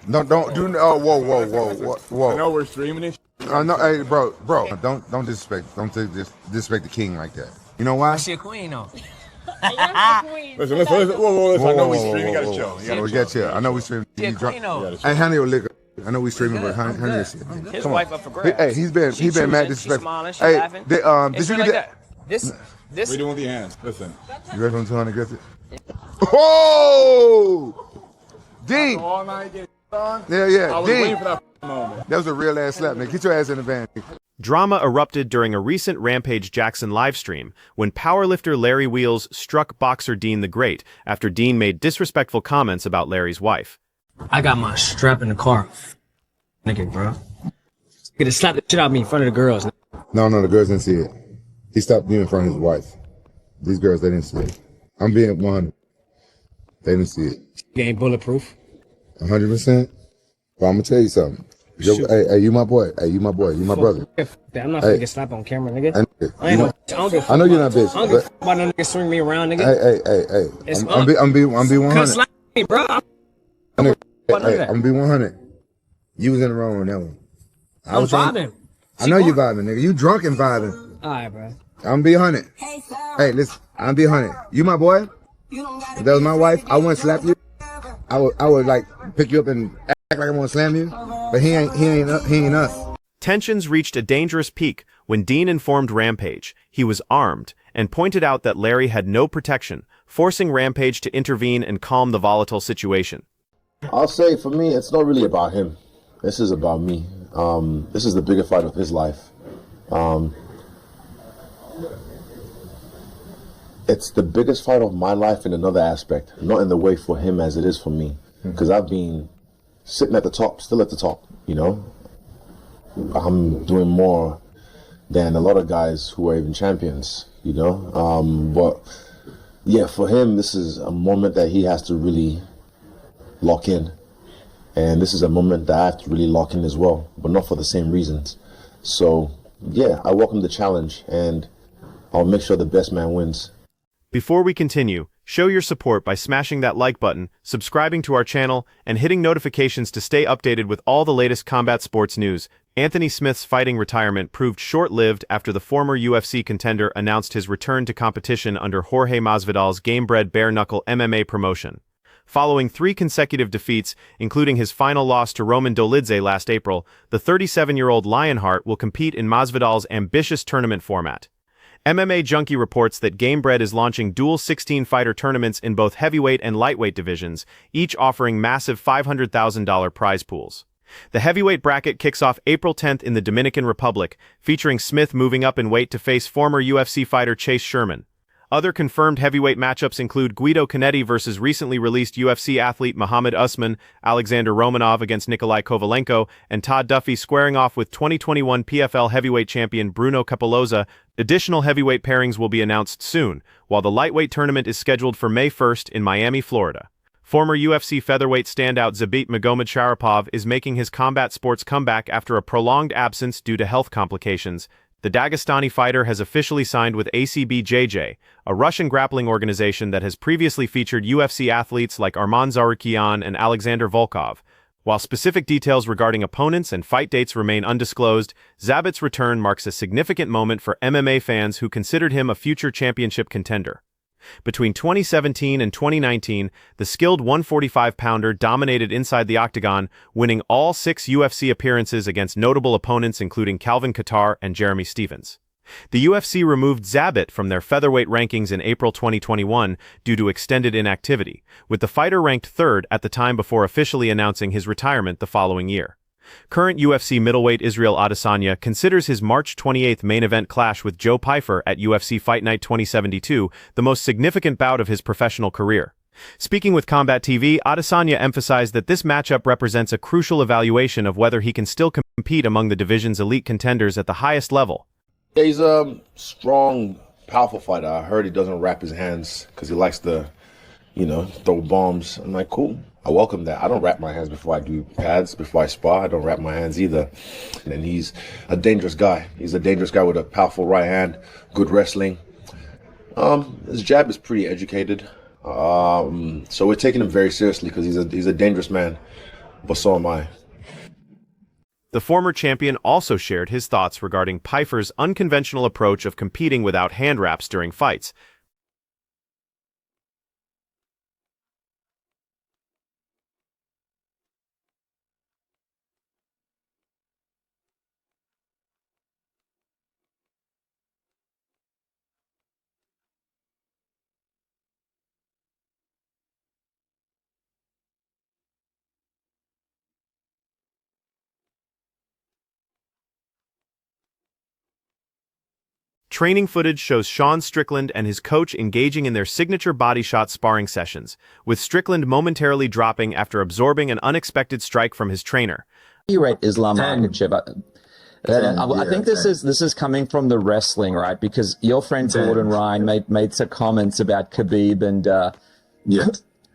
Don't do. Oh, whoa. I know we're streaming this. No, hey, bro. Don't disrespect. Don't disrespect the king like that. You know why? She a queen, though. Listen. Whoa. I know we streaming. You gotta chill. We got chill. I know we streaming. She a queen, though. Hey, honey, your liquor. I know we streaming, but honey, your shit. His wife up for grabs. Hey, he's been mad disrespectful. Smiling, hey, laughing. did you get that? This. We doing with your hands. Listen. You ready from 200? Get it. Oh, Dean. All night getting on. Yeah. I was Dean. waiting for that moment. That was a real ass slap, man. Get your ass in the van. Drama erupted during a recent Rampage Jackson livestream when powerlifter Larry Wheels struck boxer Dean the Great after Dean made disrespectful comments about Larry's wife. I got my strap in the car. Nigga, bro. Get to slap the shit out of me in front of the girls. No, the girls didn't see it. He stopped being in front of his wife. These girls, they didn't see it. I'm being 100. They didn't see it. You ain't bulletproof. 100%. But I'm gonna tell you something. Hey, you my boy. Hey, you my boy. You my brother. I'm not gonna get slapped on camera, nigga. I know you're not bitch. I don't give a fuck about no nigga swing me around, nigga. Hey. I'm be 100. Slap me, bro. I'm be 100. You was in the wrong on that one. I'm vibing. I know you vibing, nigga. You drunk and vibing. Alright, bro. I'm be 100. Hey, listen. I'm be 100. You my boy. If that was my wife, I wouldn't slap you. I would like pick you up and act like I want to slam you. But he ain't us. Tensions reached a dangerous peak when Dean informed Rampage he was armed and pointed out that Larry had no protection, forcing Rampage to intervene and calm the volatile situation. I'll say for me, it's not really about him. This is about me. This is the bigger fight of his life. It's the biggest fight of my life in another aspect, not in the way for him as it is for me. Because I've been sitting at the top, still at the top, you know. I'm doing more than a lot of guys who are even champions, you know. But yeah, for him, this is a moment that he has to really lock in. And this is a moment that I have to really lock in as well, but not for the same reasons. So yeah, I welcome the challenge and I'll make sure the best man wins. Before we continue, show your support by smashing that like button, subscribing to our channel, and hitting notifications to stay updated with all the latest combat sports news. Anthony Smith's fighting retirement proved short-lived after the former UFC contender announced his return to competition under Jorge Masvidal's game-bred bare-knuckle MMA promotion. Following 3 consecutive defeats, including his final loss to Roman Dolidze last April, the 37-year-old Lionheart will compete in Masvidal's ambitious tournament format. MMA Junkie reports that Gamebred is launching dual 16-fighter tournaments in both heavyweight and lightweight divisions, each offering massive $500,000 prize pools. The heavyweight bracket kicks off April 10th in the Dominican Republic, featuring Smith moving up in weight to face former UFC fighter Chase Sherman. Other confirmed heavyweight matchups include Guido Canetti versus recently released UFC athlete Muhammad Usman, Alexander Romanov against Nikolai Kovalenko, and Todd Duffy squaring off with 2021 PFL heavyweight champion Bruno Capoloza. Additional heavyweight pairings will be announced soon, while the lightweight tournament is scheduled for May 1st in Miami, Florida. Former UFC featherweight standout Zabit Magomedsharipov is making his combat sports comeback after a prolonged absence due to health complications. The Dagestani fighter has officially signed with ACBJJ, a Russian grappling organization that has previously featured UFC athletes like Arman Tsarukyan and Alexander Volkov. While specific details regarding opponents and fight dates remain undisclosed, Zabit's return marks a significant moment for MMA fans who considered him a future championship contender. Between 2017 and 2019, the skilled 145-pounder dominated inside the octagon, winning all 6 UFC appearances against notable opponents including Calvin Kattar and Jeremy Stephens. The UFC removed Zabit from their featherweight rankings in April 2021 due to extended inactivity, with the fighter ranked 3rd at the time before officially announcing his retirement the following year. Current UFC middleweight Israel Adesanya considers his March 28th main event clash with Joe Pyfer at UFC Fight Night 2072 the most significant bout of his professional career. Speaking with Combat TV, Adesanya emphasized that this matchup represents a crucial evaluation of whether he can still compete among the division's elite contenders at the highest level. Yeah, he's a strong, powerful fighter. I heard he doesn't wrap his hands because he likes to, throw bombs. I'm like, cool. I welcome that. I don't wrap my hands before I do pads, before I spar. I don't wrap my hands either. And he's a dangerous guy. He's a dangerous guy with a powerful right hand, good wrestling. His jab is pretty educated. So we're taking him very seriously because he's a dangerous man. but so am I. The former champion also shared his thoughts regarding Pyfer's unconventional approach of competing without hand wraps during fights. Training footage shows Sean Strickland and his coach engaging in their signature body shot sparring sessions, with Strickland momentarily dropping after absorbing an unexpected strike from his trainer. You rate Islam Makhachev? I think this is coming from the wrestling, right? Because your friend Gordon Ryan made some comments about Khabib and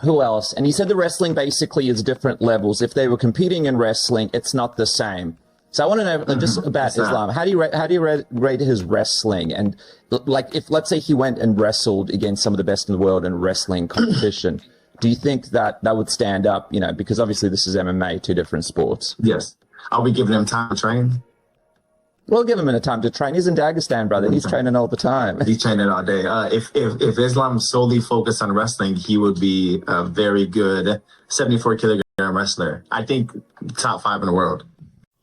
who else? And he said the wrestling basically is different levels. If they were competing in wrestling, it's not the same. So I want to know just about Islam. How do you rate his wrestling? And like, if let's say he went and wrestled against some of the best in the world in wrestling competition, do you think that would stand up? You know, because obviously this is MMA, two different sports. Yes. Are we giving him time to train? We'll give him a time to train. He's in Dagestan, brother. He's training all the time. He's training all day. If Islam solely focused on wrestling, he would be a very good 74 kilogram wrestler. I think top 5 in the world.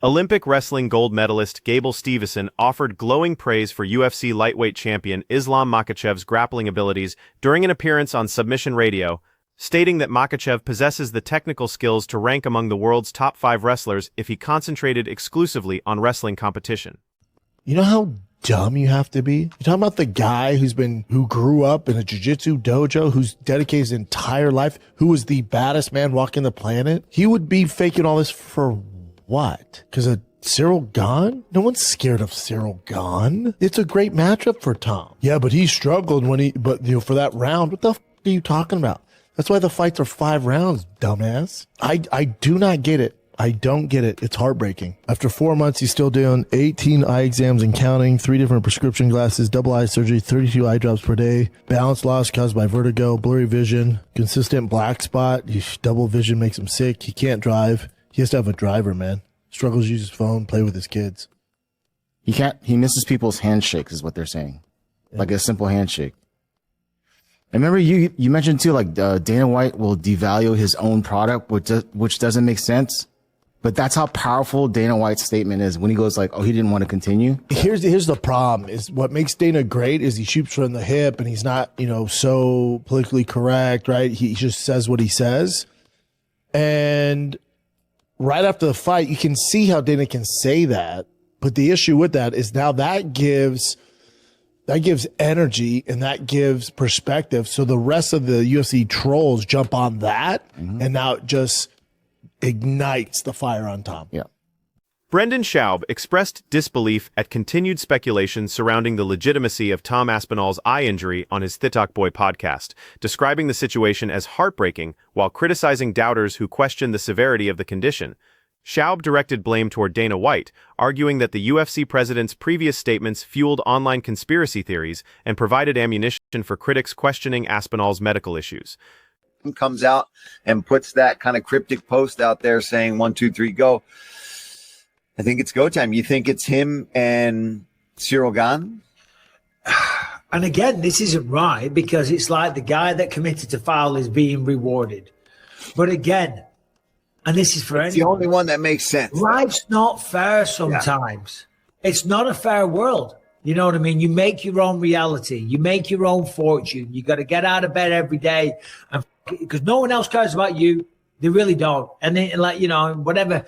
Olympic wrestling gold medalist Gable Steveson offered glowing praise for UFC lightweight champion Islam Makhachev's grappling abilities during an appearance on Submission Radio, stating that Makhachev possesses the technical skills to rank among the world's top 5 wrestlers if he concentrated exclusively on wrestling competition. You know how dumb you have to be? You're talking about the guy who grew up in a jiu-jitsu dojo, who's dedicated his entire life, who was the baddest man walking the planet. He would be faking all this for what? Because of Cyril Gane? No one's scared of Cyril Gane. It's a great matchup for Tom. Yeah, but he struggled for that round. What the f are you talking about? That's why the fights are 5 rounds, dumbass. I do not get it. I don't get it. It's heartbreaking. After 4 months, he's still doing 18 eye exams and counting, 3 different prescription glasses, double eye surgery, 32 eye drops per day, balance loss caused by vertigo, blurry vision, consistent black spot. Double vision makes him sick. He can't drive. He has to have a driver, man. Struggles to use his phone, play with his kids. He misses people's handshakes is what they're saying. Yeah. Like a simple handshake. And remember you mentioned too, like, Dana White will devalue his own product, which doesn't make sense. But that's how powerful Dana White's statement is when he goes like, oh, he didn't want to continue. Here's the problem is what makes Dana great is he shoots from the hip and he's not, so politically correct, right? He just says what he says. And right after the fight, you can see how Dana can say that. But the issue with that is now that gives energy and that gives perspective. So the rest of the UFC trolls jump on that, and now it just ignites the fire on Tom. Yeah. Brendan Schaub expressed disbelief at continued speculation surrounding the legitimacy of Tom Aspinall's eye injury on his Thitok Boy podcast, describing the situation as heartbreaking while criticizing doubters who question the severity of the condition. Schaub directed blame toward Dana White, arguing that the UFC president's previous statements fueled online conspiracy theories and provided ammunition for critics questioning Aspinall's medical issues. Comes out and puts that kind of cryptic post out there saying 1, 2, 3, go. I think it's go time. You think it's him and Cyril Gane? And again, this isn't right because it's like the guy that committed to foul is being rewarded. But again, and this is for anyone. It's the only one that makes sense. Life's not fair sometimes. Yeah. It's not a fair world. You know what I mean? You make your own reality. You make your own fortune. You got to get out of bed every day, and because no one else cares about you. They really don't. And then, whatever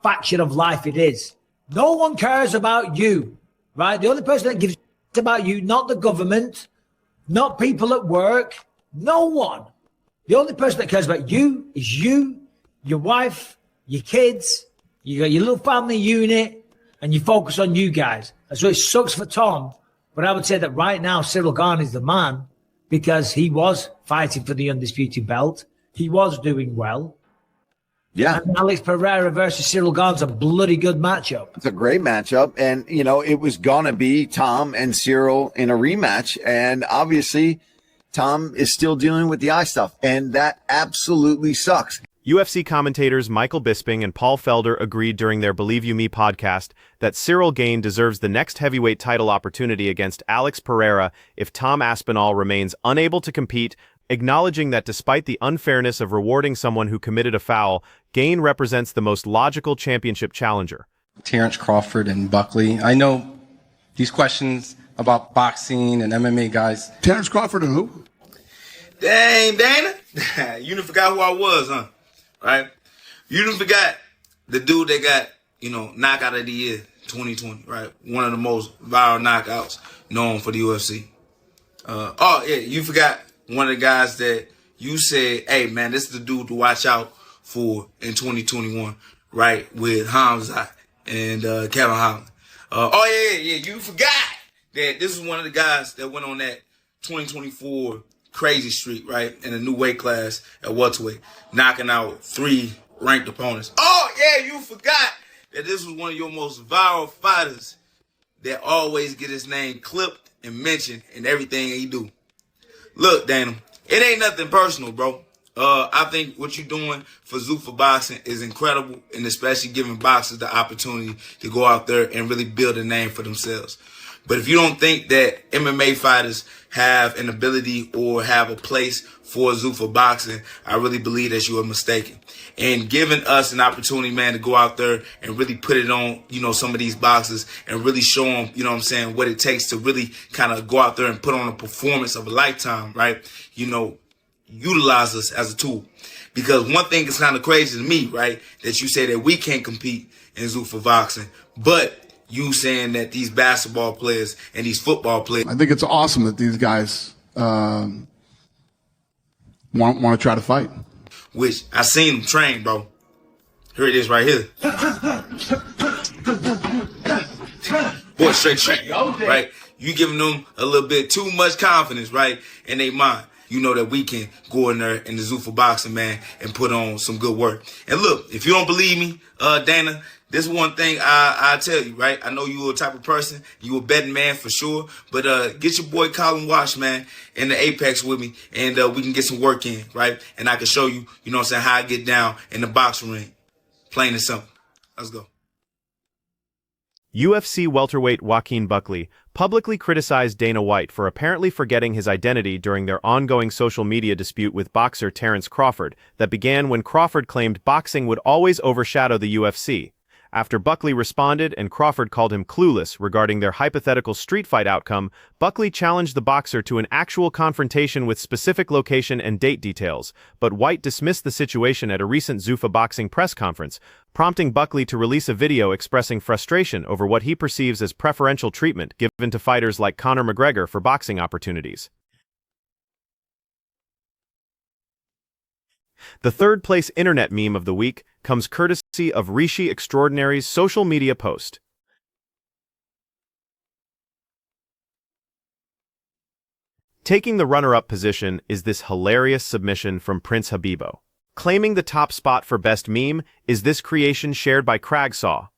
faction of life it is, no one cares about you, right? The only person that gives a shit about you, not the government, not people at work, no one. The only person that cares about you is you, your wife, your kids. You got your little family unit, and you focus on you guys. And so it sucks for Tom, but I would say that right now Cyril Gane is the man because he was fighting for the undisputed belt. He was doing well. Yeah. And Alex Pereira versus Cyril Gane's a bloody good matchup. It's a great matchup. And, it was going to be Tom and Cyril in a rematch. And obviously, Tom is still dealing with the eye stuff. And that absolutely sucks. UFC commentators Michael Bisping and Paul Felder agreed during their Believe You Me podcast that Cyril Gane deserves the next heavyweight title opportunity against Alex Pereira if Tom Aspinall remains unable to compete, acknowledging that despite the unfairness of rewarding someone who committed a foul, Gane represents the most logical championship challenger. Terrence Crawford and Buckley. I know these questions about boxing and MMA guys. Terrence Crawford and who? Dang, Dana. You done forgot who I was, huh? Right? You done forgot the dude that got, knockout of the year 2020, right? One of the most viral knockouts known for the UFC. You forgot one of the guys that you said, hey, man, this is the dude to watch out for in 2021, right? With Hamza and Kevin Holland. You forgot that this is one of the guys that went on that 2024 crazy streak, right? In a new weight class at welterweight, knocking out 3 ranked opponents. You forgot that this was one of your most viral fighters that always get his name clipped and mentioned in everything he do. Look, Dana, it ain't nothing personal, bro. I think what you're doing for Zuffa Boxing is incredible, and especially giving boxers the opportunity to go out there and really build a name for themselves. But if you don't think that MMA fighters have an ability or have a place for Zuffa Boxing, I really believe that you are mistaken. And giving us an opportunity, man, to go out there and really put it on, some of these boxers and really show them, what it takes to really kind of go out there and put on a performance of a lifetime, right? Utilize us as a tool. Because one thing is kind of crazy to me, right, that you say that we can't compete in Zuffa Boxing, but you saying that these basketball players and these football players. I think it's awesome that these guys want to try to fight. Which I seen them train, bro. Here it is right here. Boy, straight train, right? You giving them a little bit too much confidence, right, in their mind. You know that we can go in there in the Zuffa Boxing, man, and put on some good work. And look, if you don't believe me, Dana, this one thing I tell you, right? I know you a type of person, you a betting man for sure, but get your boy Colin Wash, man, in the Apex with me, and we can get some work in, right? And I can show you, how I get down in the boxing ring. Plain and simple. Let's go. UFC welterweight Joaquin Buckley publicly criticized Dana White for apparently forgetting his identity during their ongoing social media dispute with boxer Terrence Crawford that began when Crawford claimed boxing would always overshadow the UFC. After Buckley responded and Crawford called him clueless regarding their hypothetical street fight outcome, Buckley challenged the boxer to an actual confrontation with specific location and date details, but White dismissed the situation at a recent Zuffa Boxing press conference, prompting Buckley to release a video expressing frustration over what he perceives as preferential treatment given to fighters like Conor McGregor for boxing opportunities. The third-place internet meme of the week comes courtesy of Rishi Extraordinary's social media post. Taking the runner-up position is this hilarious submission from Prince Habibo. Claiming the top spot for best meme is this creation shared by Cragsaw,